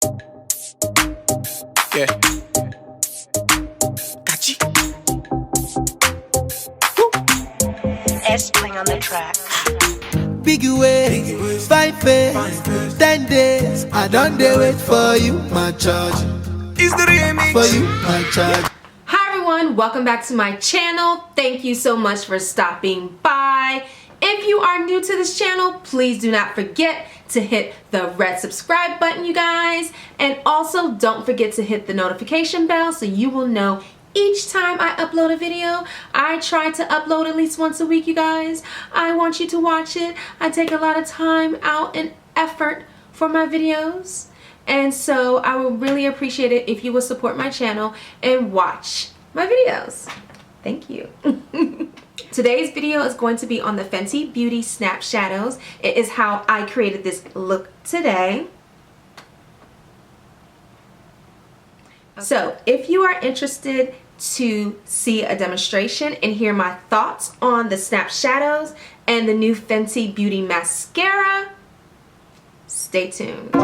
Yeah. Gotcha. S playing on the track. Big way, 5 days, 10 days. I don't dare wait for you, my charge. Is the remix For you, my charge. Hi everyone, welcome back to my channel. Thank you so much for stopping by. If you are new to this channel, please do not forget to hit the red subscribe button, you guys. And also don't forget to hit the notification bell so you will know each time I upload a video. I try to upload at least once a week, you guys. I want you to watch it. I take a lot of time out and effort for my videos. And so I would really appreciate it if you would support my channel and watch my videos. Thank you. Today's video is going to be on the Fenty Beauty Snap Shadows. It is how I created this look today. So if you are interested to see a demonstration and hear my thoughts on the Snap Shadows and the new Fenty Beauty Mascara, stay tuned.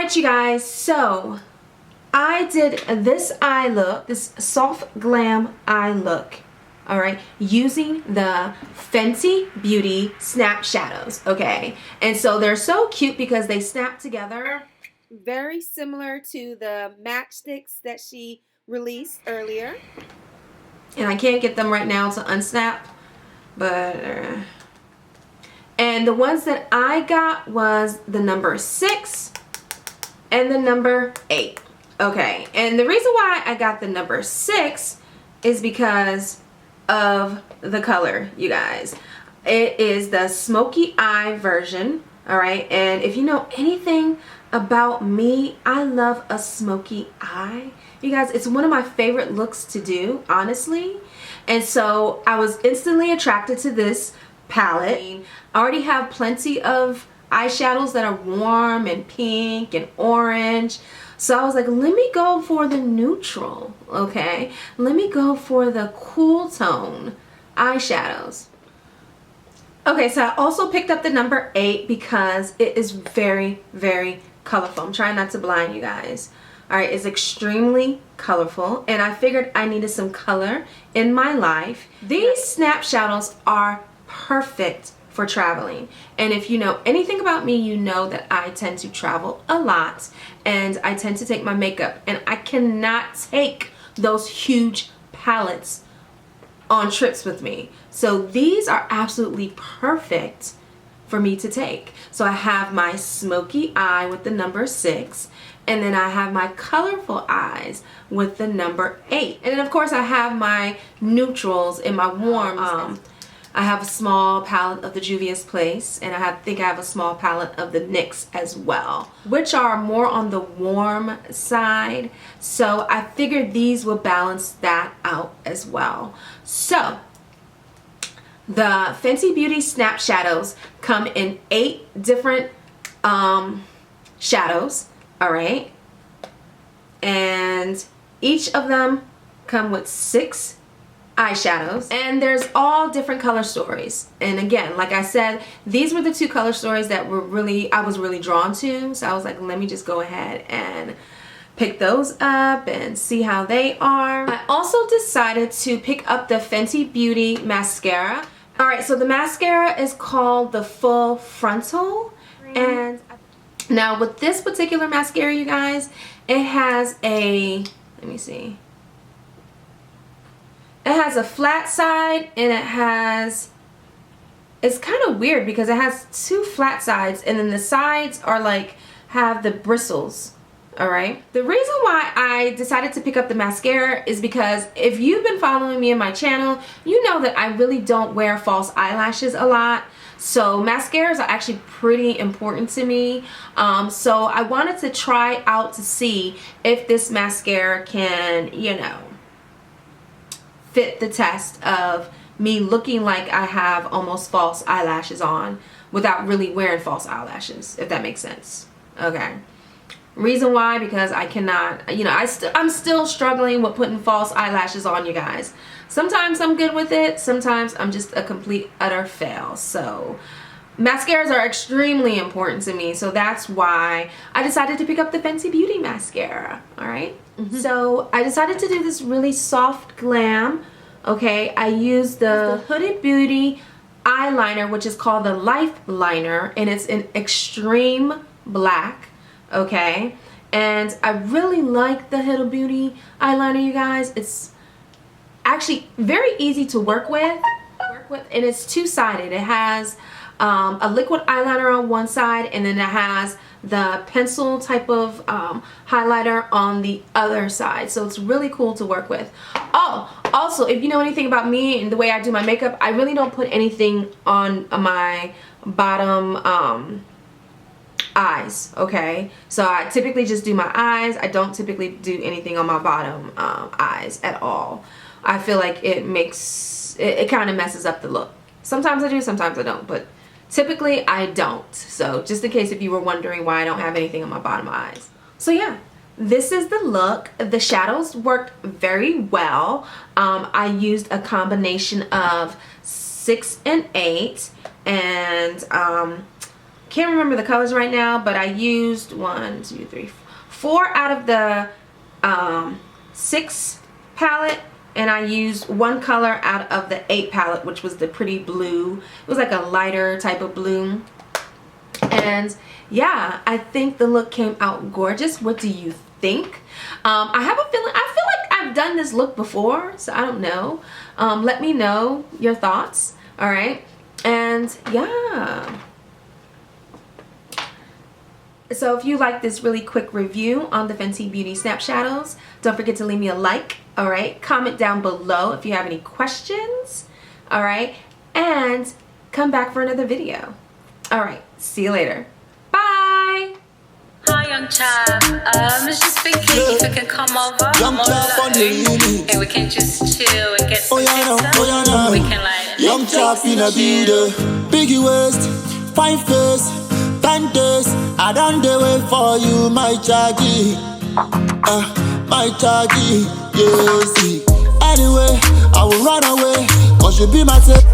Alright, you guys, so I did this eye look, this soft glam eye look, alright, using the Fenty Beauty Snap Shadows, okay? And so they're so cute because they snap together. Very similar to the matchsticks that she released earlier. And I can't get them right now to unsnap, but... And the ones that I got was the number 6 and the number 8. Okay, and the reason why I got the number 6 is because of the color, you guys. It is the smoky eye version, all right? And if you know anything about me, I love a smoky eye. You guys, it's one of my favorite looks to do, honestly. And so I was instantly attracted to this palette. I already have plenty of eyeshadows that are warm and pink and orange. So I was like, let me go for the neutral, okay? Let me go for the cool tone eyeshadows. Okay, so I also picked up the number 8 because it is very, very colorful. I'm trying not to blind you guys. All right, it's extremely colorful, and I figured I needed some color in my life. These snap shadows are perfect for traveling, and if you know anything about me, you know that I tend to travel a lot, and I tend to take my makeup, and I cannot take those huge palettes on trips with me. So these are absolutely perfect for me to take. So I have my smoky eye with the number 6, and then I have my colorful eyes with the number 8. And then of course I have my neutrals and my warms. I have a small palette of the Juvia's Place, and I think I have a small palette of the NYX as well, which are more on the warm side. So I figured these will balance that out as well. So the Fenty Beauty Snap Shadows come in 8 different shadows, all right? And each of them come with 6 eyeshadows, and there's all different color stories. And again, like I said, these were the 2 color stories that I was really drawn to. So I was like, let me just go ahead and pick those up and see how they are. I also decided to pick up the Fenty Beauty mascara. All right, so the mascara is called the Full Frontal, and now with this particular mascara, you guys, it has a, let me see. It has a flat side, and it's kind of weird because it has 2 flat sides, and then the sides are like, have the bristles, all right? The reason why I decided to pick up the mascara is because if you've been following me in my channel, you know that I really don't wear false eyelashes a lot. So mascaras are actually pretty important to me. So I wanted to try out to see if this mascara can, you know, fit the test of me looking like I have almost false eyelashes on without really wearing false eyelashes, if that makes sense. Okay. Reason why, because I cannot, you know, I'm still struggling with putting false eyelashes on, you guys. Sometimes I'm good with it, sometimes I'm just a complete utter fail. So mascaras are extremely important to me, so that's why I decided to pick up the Fenty Beauty mascara. All right. So I decided to do this really soft glam. Okay, I used the Huda Beauty eyeliner, which is called the Life Liner, and it's in extreme black. Okay, and I really like the Huda Beauty eyeliner, you guys. It's actually very easy to work with, and it's 2-sided. It has a liquid eyeliner on one side, and then it has the pencil type of highlighter on the other side. So it's really cool to work with. Oh, also, if you know anything about me and the way I do my makeup, I really don't put anything on my bottom eyes, okay? So I typically just do my eyes. I don't typically do anything on my bottom eyes at all. I feel like it makes, it kind of messes up the look. Sometimes I do, sometimes I don't, but typically I don't. So just in case if you were wondering why I don't have anything on my bottom eyes. So yeah, this is the look. The shadows worked very well. I used a combination of 6 and 8, and can't remember the colors right now, but I used 4 out of the 6 palette, and I used 1 color out of the 8 palette, which was the pretty blue. It was like a lighter type of blue. And yeah, I think the look came out gorgeous. What do you think? I have a feeling, I feel like I've done this look before, so I don't know. Let me know your thoughts. All right. And yeah. So if you like this really quick review on the Fenty Beauty Snap Shadows, don't forget to leave me a like, all right? Comment down below if you have any questions, all right? And come back for another video. All right, see you later. Bye! Hi, young chap. It's just thinking if we can come over. Young chap on the unit. And we can just chill and get some Oh yeah, pizza. oh yeah, no. We can like Young chap in a beauty. Biggie waist, fine face, panties. I done the way for you, my Jackie. My Jackie, yes. Anyway, I will run away, cause you be my tip.